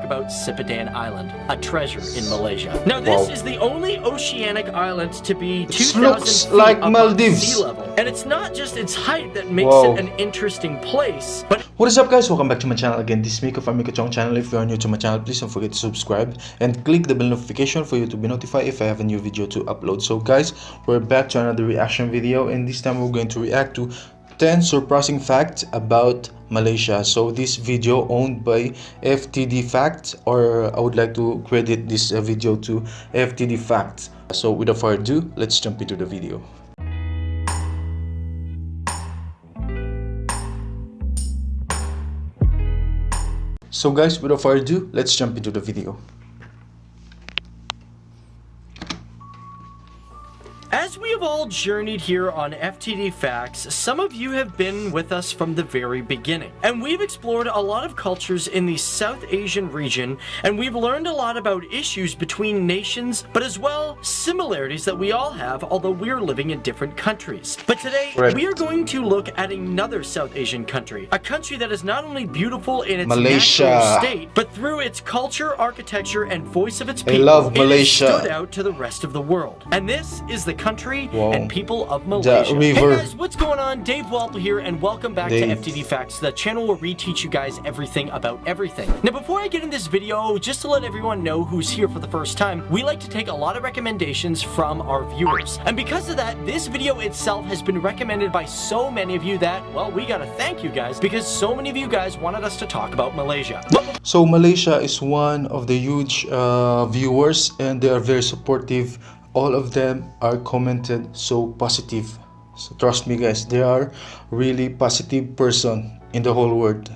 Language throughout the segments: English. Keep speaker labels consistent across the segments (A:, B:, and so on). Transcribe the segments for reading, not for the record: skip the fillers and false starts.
A: about Sipadan Island, a treasure in Malaysia. Now this is the only oceanic island to be 2,000 feet
B: like
A: above
B: Maldives.
A: sea level. And it's not just its height that makes it an interesting place, but
B: what is up, guys? Welcome back to my channel again. This is Miko from Miko Chong channel. If you are new to my channel, please don't forget to subscribe and click the bell notification for you to be notified if I have a new video to upload. So guys, we're back to another reaction video, and this time we're going to react to 10 surprising facts about Malaysia. So this video owned by FTD Facts, or I would like to credit this video to FTD Facts. So without further ado, let's jump into the video. So guys, without further ado, let's jump into the video.
A: as we have all journeyed here on FTD Facts, some of you have been with us from the very beginning. And we've explored a lot of cultures in the South Asian region, and we've learned a lot about issues between nations, but as well, similarities that we all have, although we're living in different countries. But today, we are going to look at another South Asian country, a country that is not only beautiful in its natural state, but through its culture, architecture, and voice of its people, it stood out to the rest of the world. And this is the country and people of Malaysia. Hey guys, what's going on? Dave Walpole here, and welcome back to FTD Facts, the channel where we teach you guys everything about everything. Now, before I get in this video, just to let everyone know who's here for the first time, we like to take a lot of recommendations from our viewers. And because of that, this video itself has been recommended by so many of you that, well, we gotta thank you guys, because so many of you guys wanted us to talk about Malaysia.
B: So Malaysia is one of the huge viewers, and they are very supportive. All of them are commented so positive. So trust me guys, they are really positive person in the whole world.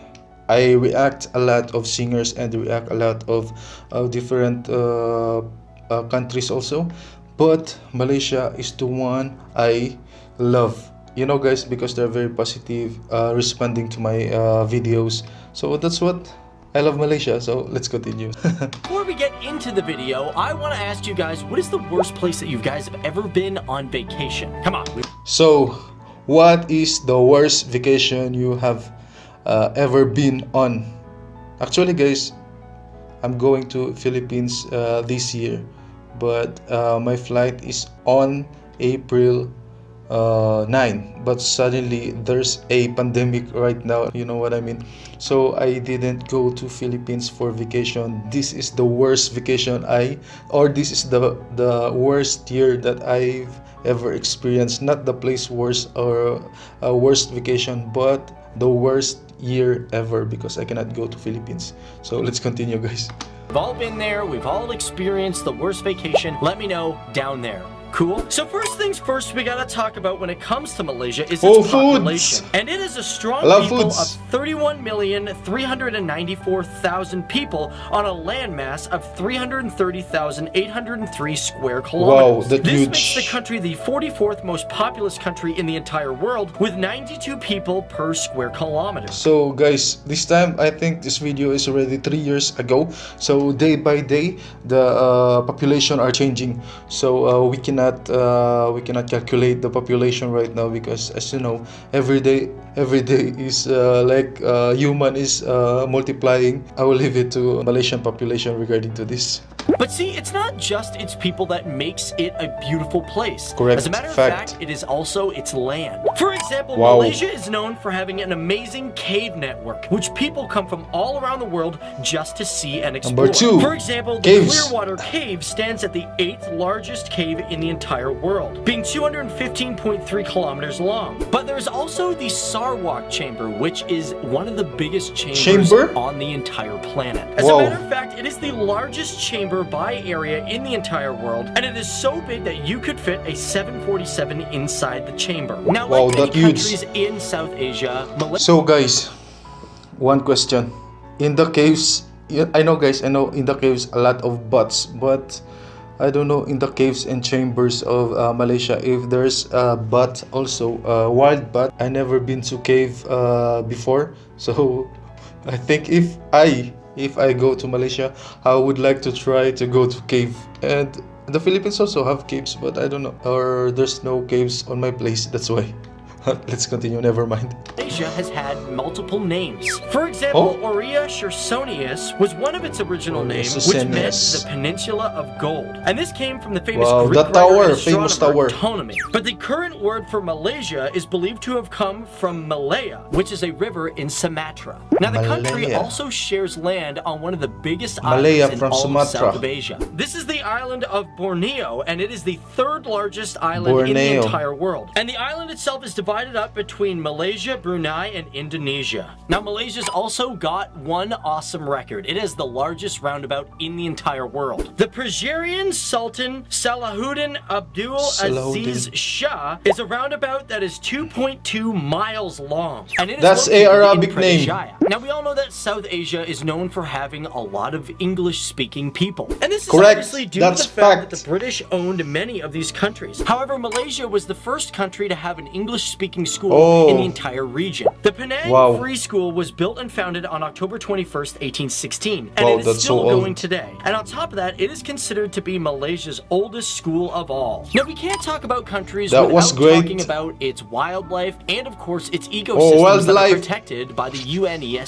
B: I react a lot of singers and react a lot of different countries also, but Malaysia is the one I love, you know guys, because they're very positive, responding to my videos. So that's what I love Malaysia. So let's continue.
A: Before we get into the video, I want to ask you guys, what is the worst place that you guys have ever been on vacation? Come on.
B: So what is the worst vacation you have ever been on? Actually guys, I'm going to Philippines this year, but my flight is on April 9, but suddenly there's a pandemic right now, you know what I mean. So I didn't go to Philippines for vacation. This is the worst vacation this is the worst year that I've ever experienced. Not the place worst or worst vacation, but the worst year ever, because I cannot go to Philippines. So let's continue guys.
A: We've all been there, we've all experienced the worst vacation. Let me know down there. Cool. So first things first, we gotta talk about when it comes to Malaysia is its population. And it is a strong people of 31,394,000 people on a landmass of 330,803 square kilometers.
B: Wow,
A: this makes the country the 44th most populous country in the entire world, with 92 people per square kilometer.
B: So guys, this time I think this video is already 3 years ago. So day by day, the population are changing. So we cannot calculate the population right now, because as you know, every day is like human is multiplying. I will leave it to Malaysian population regarding to this.
A: But see, it's not just its people that makes it a beautiful place.
B: Correct.
A: As a matter of fact, it is also its land. For example, Malaysia is known for having an amazing cave network, which people come from all around the world just to see and explore.
B: Number 2,
A: for example, the Clearwater Cave stands at the 8th largest cave in the entire world, being 215.3 kilometers long. But there's also the Sarawak Chamber, which is one of the biggest chambers on the entire planet. As a matter of fact, it is the largest chamber by area in the entire world, and it is so big that you could fit a 747 inside the chamber. Now, like many countries in South Asia,
B: so guys, one question. In the caves, I know guys, I know in the caves a lot of butts, but I don't know in the caves and chambers of Malaysia if there's a bat also, wild bat. I never been to cave before, so I think if I go to Malaysia, I would like to try to go to cave. And the Philippines also have caves, but I don't know, or there's no caves on my place, that's why. Let's continue, never mind.
A: Malaysia has had multiple names. For example, Aurea Chersonius was one of its original names, which meant the Peninsula of Gold. And this came from the famous Greek writer and astronomer Ptolemy. But the current word for Malaysia is believed to have come from Malaya, which is a river in Sumatra. Now, the country also shares land on one of the biggest islands in all of South of Asia. This is the island of Borneo, and it is the third largest island in the entire world. And the island itself is divided up between Malaysia, Brunei, and Indonesia. Now, Malaysia's also got one awesome record. It is the largest roundabout in the entire world. The Persian Sultan Salahuddin Abdul Aziz Shah is a roundabout that is 2.2 miles long. And it is
B: a Arabic name.
A: Now, we all know that South Asia is known for having a lot of English-speaking people. And this is obviously due to the fact that the British owned many of these countries. However, Malaysia was the first country to have an English-speaking school in the entire region. The Penang Free School was built and founded on October 21st, 1816, and it is still going today. And on top of that, it is considered to be Malaysia's oldest school of all. Now, we can't talk about countries without talking about its wildlife and, of course, its ecosystems that are protected by the UNESCO.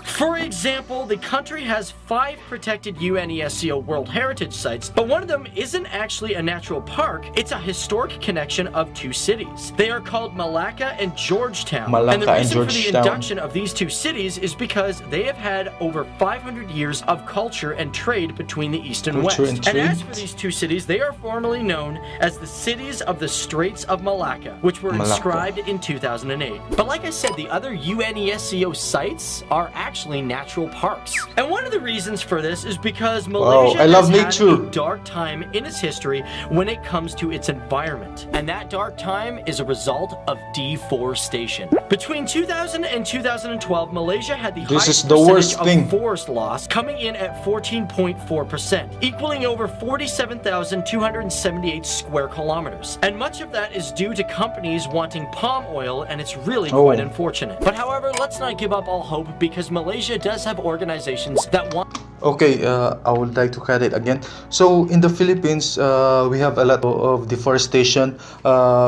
A: For example, the country has 5 protected UNESCO World Heritage Sites, but one of them isn't actually a natural park, it's a historic connection of 2 cities. They are called Malacca and Georgetown. And the reason for the induction of these 2 cities is because they have had over 500 years of culture and trade between the East and West. And as for these 2 cities, they are formally known as the cities of the Straits of Malacca, which were inscribed in 2008. But like I said, the other UNESCO sites are actually natural parks. And one of the reasons for this is because Malaysia has had a dark time in its history when it comes to its environment. And that dark time is a result of deforestation. Between 2000 and 2012, Malaysia had the highest percentage of forest loss, coming in at 14.4%, equaling over 47,278 square kilometers. And much of that is due to companies wanting palm oil, and it's really quite unfortunate. But however, let's not give up all hope, because Malaysia does have organizations that want...
B: Okay, I would like to cut it again. So in the Philippines, we have a lot of deforestation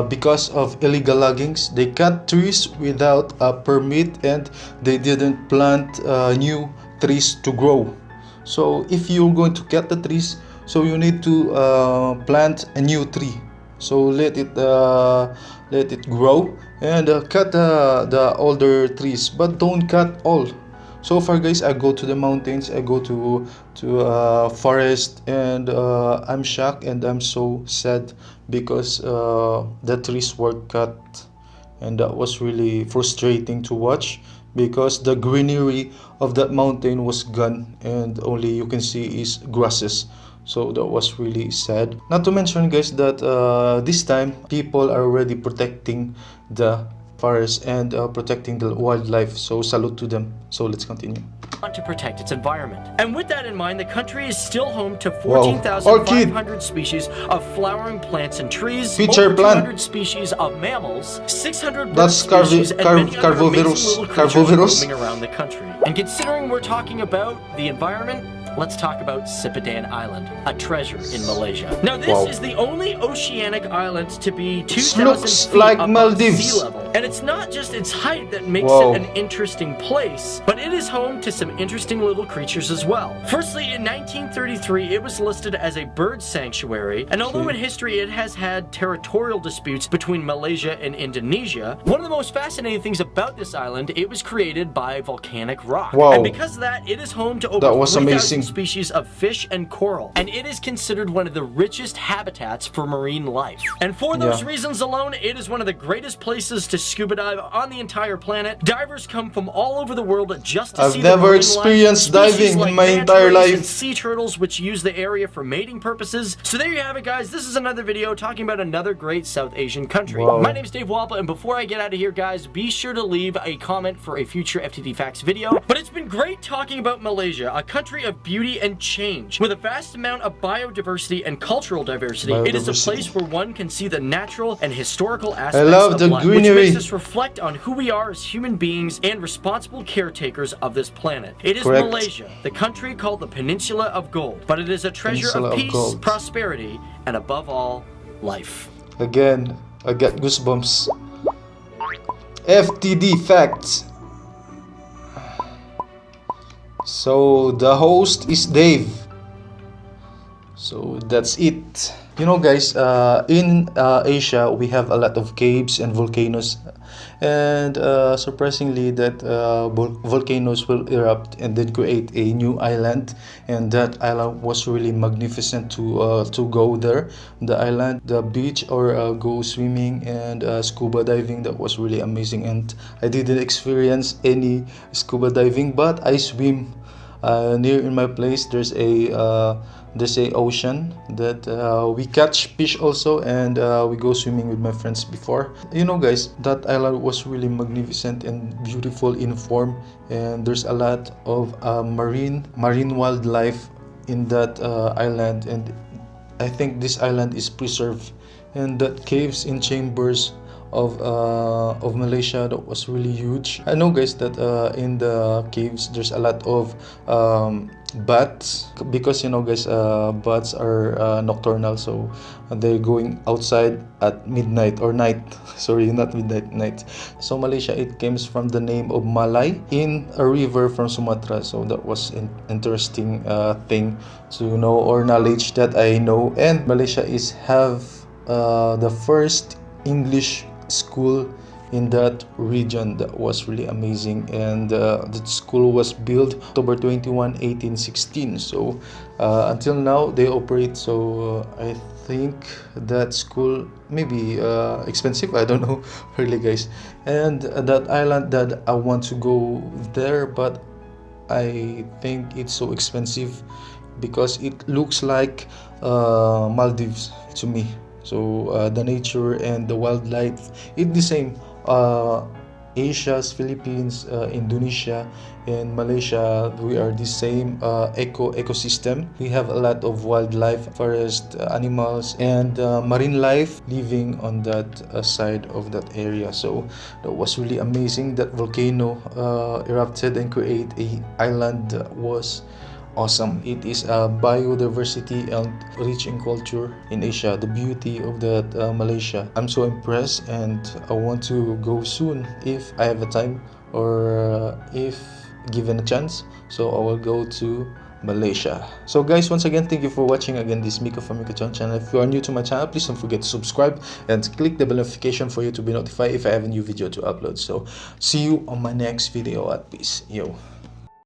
B: because of illegal loggings. They cut trees without a permit, and they didn't plant new trees to grow. So if you're going to cut the trees, so you need to plant a new tree. So let it grow and cut the older trees, but don't cut all. So far, guys, I go to the mountains, I go to forest, and I'm shocked and I'm so sad because the trees were cut, and that was really frustrating to watch because the greenery of that mountain was gone and only you can see is grasses. So that was really sad. Not to mention, guys, that this time people are already protecting the forest and protecting the wildlife, so salute to them. So let's continue.
A: To protect its environment. And with that in mind, the country is still home to 14,500 species of flowering plants and trees, over 200 species of mammals, 600 bird species, and many other amazing little creatures roaming around the country. And considering we're talking about the environment, let's talk about Sipadan Island, a treasure in Malaysia. Now, this is the only oceanic island to be 2,000 feet
B: like
A: above
B: Maldives.
A: sea level. And it's not just its height that makes it an interesting place, but it is home to some interesting little creatures as well. Firstly, in 1933, it was listed as a bird sanctuary, and although in history it has had territorial disputes between Malaysia and Indonesia, one of the most fascinating things about this island, it was created by volcanic rock. And because of that, it is home to over 3,000 species of fish and coral, and it is considered one of the richest habitats for marine life. And for those reasons alone, it is one of the greatest places to scuba dive on the entire planet. Divers come from all over the world just to see the marine life. I've never experienced diving in my entire life. And sea turtles, which use the area for mating purposes. So there you have it, guys. This is another video talking about another great South Asian country. My name is Dave Wappa, and before I get out of here, guys, be sure to leave a comment for a future FTD Facts video. But it's been great talking about Malaysia, a country of beauty and change. With a vast amount of biodiversity and cultural diversity, it is a place where one can see the natural and historical aspects of life, which makes us reflect on who we are as human beings and responsible caretakers of this planet. It is Malaysia, the country called the Peninsula of Gold, but it is a treasure of peace, prosperity, and above all, life.
B: Again, I get goosebumps. FTD facts. So the host is Dave. So that's it. You know, guys, in Asia we have a lot of caves and volcanoes, and surprisingly that volcanoes will erupt and then create a new island, and that island was really magnificent to go there. The island, the beach, or go swimming and scuba diving, that was really amazing. And I didn't experience any scuba diving, but I swim near in my place. There's a ocean that we catch fish also, and we go swimming with my friends before. You know, guys, that island was really magnificent and beautiful in form, and there's a lot of marine wildlife in that island, and I think this island is preserved. And that caves in chambers of Malaysia, that was really huge. I know, guys, that in the caves there's a lot of bats, because you know, guys, bats are nocturnal, so they're going outside at midnight or night. Sorry, not midnight, night. So Malaysia, it comes from the name of Malay, in a river from Sumatra. So that was an interesting thing to know, or knowledge that I know. And Malaysia is have the first English school in that region. That was really amazing, and the school was built October 21, 1816. So until now they operate. So I think that school may be expensive, I don't know really, guys. And that island, that I want to go there, but I think it's so expensive because it looks like Maldives to me. So the nature and the wildlife, it's the same. Asia's, Philippines, Indonesia, and Malaysia, we are the same ecosystem. We have a lot of wildlife, forest, animals, and marine life living on that side of that area. So that was really amazing. That volcano erupted and create a island that was awesome. It is a biodiversity and rich in culture in Asia. The beauty of that Malaysia. I'm so impressed, and I want to go soon if I have a time, or if given a chance. So I will go to Malaysia. So guys, once again, thank you for watching. Again, this is Miko from Miko-chan channel. If you are new to my channel, please don't forget to subscribe and click the bell notification for you to be notified if I have a new video to upload. So see you on my next video. At peace. Yo.